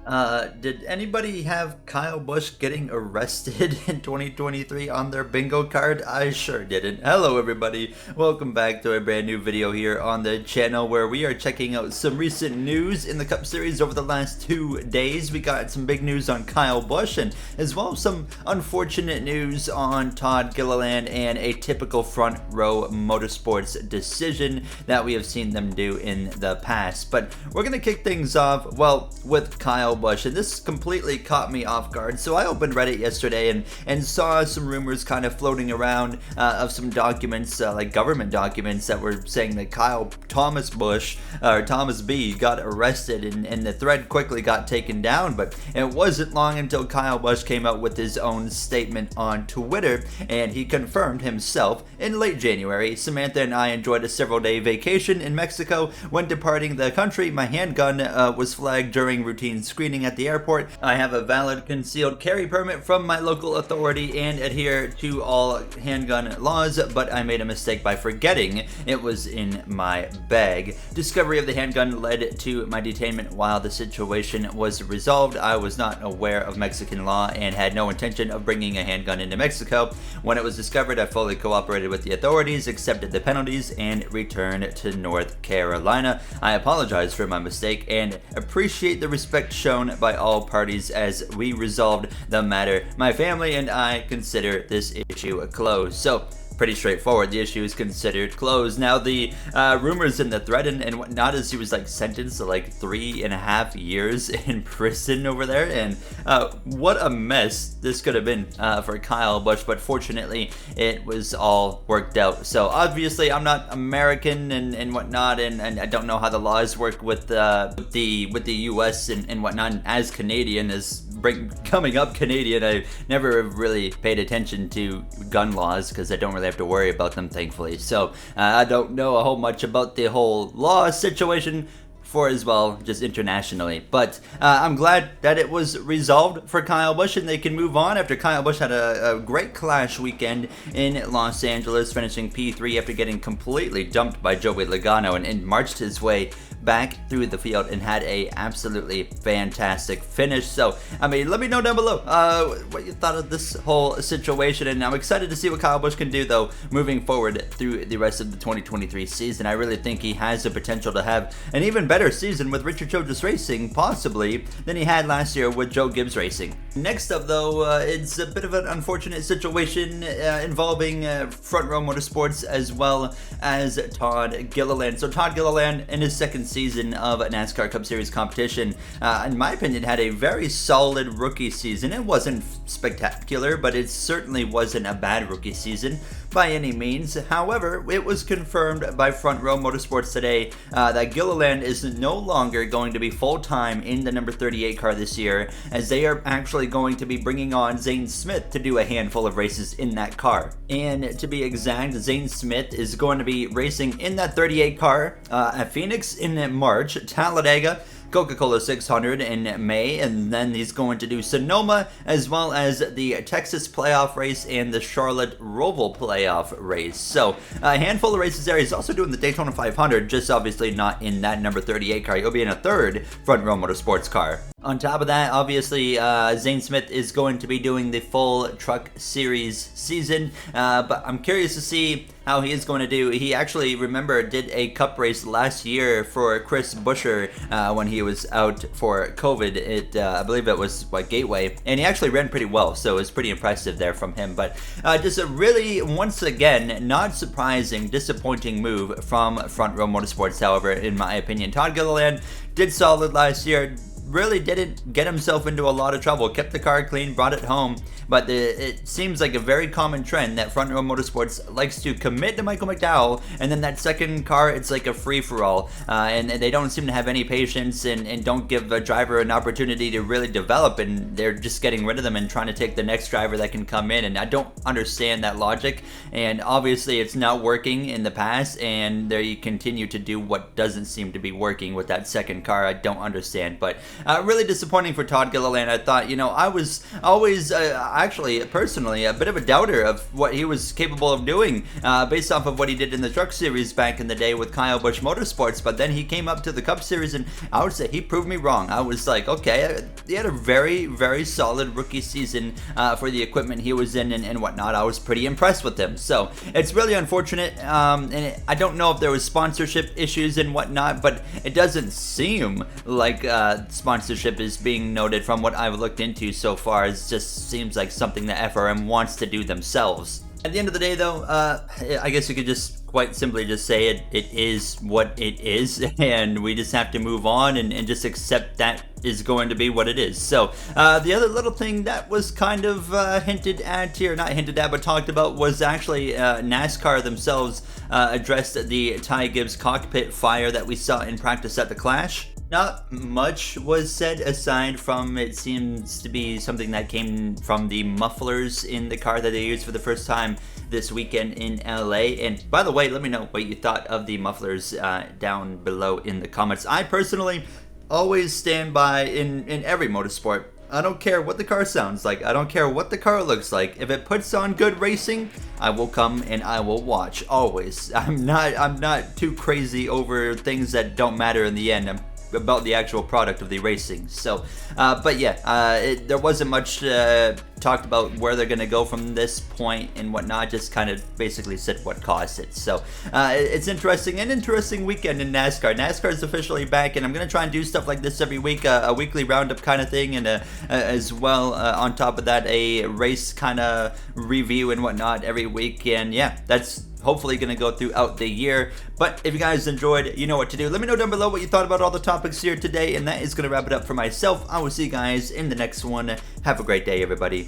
Did anybody have Kyle Busch getting arrested in 2023 on their bingo card? I sure didn't. Hello everybody, welcome back to a brand new video here on the channel where we are checking out some recent news in the Cup Series over the last 2 days. We got some big news on Kyle Busch and as well as some unfortunate news on Todd Gilliland and a typical front row motorsports decision that we have seen them do in the past. But we're going to kick things off, well, with Kyle Busch, and this completely caught me off guard. So I opened Reddit yesterday and saw some rumors kind of floating around of some documents, like government documents, that were saying that Thomas B got arrested, and the thread quickly got taken down. But it wasn't long until Kyle Busch came out with his own statement on Twitter, and he confirmed himself in late January. Samantha and I enjoyed a several-day vacation in Mexico. When departing the country, my handgun was flagged during routine screening at the airport. I have a valid concealed carry permit from my local authority and adhere to all handgun laws, but I made a mistake by forgetting it was in my bag. Discovery of the handgun led to my detainment while the situation was resolved. I was not aware of Mexican law and had no intention of bringing a handgun into Mexico. When it was discovered, I fully cooperated with the authorities, accepted the penalties, and returned to North Carolina. I apologize for my mistake and appreciate the respect shown by all parties as we resolved the matter. My family and I consider this issue closed. So, pretty straightforward. The issue is considered closed. Now, the rumors in the thread and whatnot is he was like sentenced to like 3.5 years in prison over there, and what a mess this could have been for Kyle Busch, but fortunately it was all worked out. So obviously I'm not American and whatnot, and I don't know how the laws work with the US and whatnot. And as Canadian, coming up Canadian, I never really paid attention to gun laws because I don't really have to worry about them, thankfully. So I don't know a whole much about the whole law situation for as well, just internationally. But I'm glad that it was resolved for Kyle Busch and they can move on after Kyle Busch had a great clash weekend in Los Angeles, finishing P3 after getting completely dumped by Joey Logano and marched his way back through the field and had a absolutely fantastic finish. So, I mean, let me know down below what you thought of this whole situation, and I'm excited to see what Kyle Busch can do, though, moving forward through the rest of the 2023 season. I really think he has the potential to have an even better season with Richard Childress Racing, possibly, than he had last year with Joe Gibbs Racing. Next up, though, it's a bit of an unfortunate situation involving Front Row Motorsports as well as Todd Gilliland. So Todd Gilliland, in his second season of NASCAR Cup Series competition, in my opinion, had a very solid rookie season. It wasn't spectacular, but it certainly wasn't a bad rookie season by any means. However, it was confirmed by Front Row Motorsports today that Gilliland is no longer going to be full-time in the number 38 car this year, as they are actually going to be bringing on Zane Smith to do a handful of races in that car. And to be exact, Zane Smith is going to be racing in that 38 car at Phoenix in March, Talladega, Coca-Cola 600 in May, and then he's going to do Sonoma as well as the Texas playoff race and the Charlotte Roval playoff race. So a handful of races there. He's also doing the Daytona 500, just obviously not in that number 38 car. He'll be in a third Front Row Motorsports car. On top of that, obviously, Zane Smith is going to be doing the full Truck Series season, but I'm curious to see how he is going to do. He actually, remember, did a cup race last year for Chris Buescher when he was out for COVID. I believe it was Gateway, and he actually ran pretty well, so it was pretty impressive there from him. But just a really, once again, not surprising, disappointing move from Front Row Motorsports, however, in my opinion. Todd Gilliland did solid last year, really didn't get himself into a lot of trouble, kept the car clean, brought it home, but it seems like a very common trend that Front Row Motorsports likes to commit to Michael McDowell, and then that second car, it's like a free-for-all, and they don't seem to have any patience and don't give a driver an opportunity to really develop, and they're just getting rid of them and trying to take the next driver that can come in, and I don't understand that logic, and obviously it's not working in the past, and they continue to do what doesn't seem to be working with that second car. I don't understand, but really disappointing for Todd Gilliland. I thought, I was always actually personally a bit of a doubter of what he was capable of doing based off of what he did in the Truck Series back in the day with Kyle Busch Motorsports. But then he came up to the Cup Series, and I would say he proved me wrong. I was like, okay, he had a very, very solid rookie season for the equipment he was in and whatnot. I was pretty impressed with him. So it's really unfortunate, and I don't know if there was sponsorship issues and whatnot, but it doesn't seem like sponsorship is being noted from what I've looked into so far. It just seems like something that FRM wants to do themselves. At the end of the day, though, I guess you could just quite simply just say it is what it is, and we just have to move on and just accept that is going to be what it is. So the other little thing that was kind of hinted at here, not hinted at, but talked about, was actually NASCAR themselves addressed the Ty Gibbs cockpit fire that we saw in practice at the Clash. Not much was said aside from it seems to be something that came from the mufflers in the car that they used for the first time this weekend in LA. And by the way, let me know what you thought of the mufflers down below in the comments. I personally always stand by in every motorsport. I don't care what the car sounds like. I don't care what the car looks like. If it puts on good racing, I will come and I will watch. Always. I'm not too crazy over things that don't matter in the end. I'm about the actual product of the racing. So but yeah, there wasn't much talked about where they're gonna go from this point and whatnot. Just kind of basically said what caused it. So it's interesting, an interesting weekend in NASCAR. NASCAR is officially back, and I'm gonna try and do stuff like this every week, a weekly roundup kind of thing, and as well on top of that, a race kind of review and whatnot every week. And yeah, that's hopefully going to go throughout the year. But if you guys enjoyed, you know what to do. Let me know down below what you thought about all the topics here today, and that is going to wrap it up for myself. I will see you guys in the next one. Have a great day, everybody.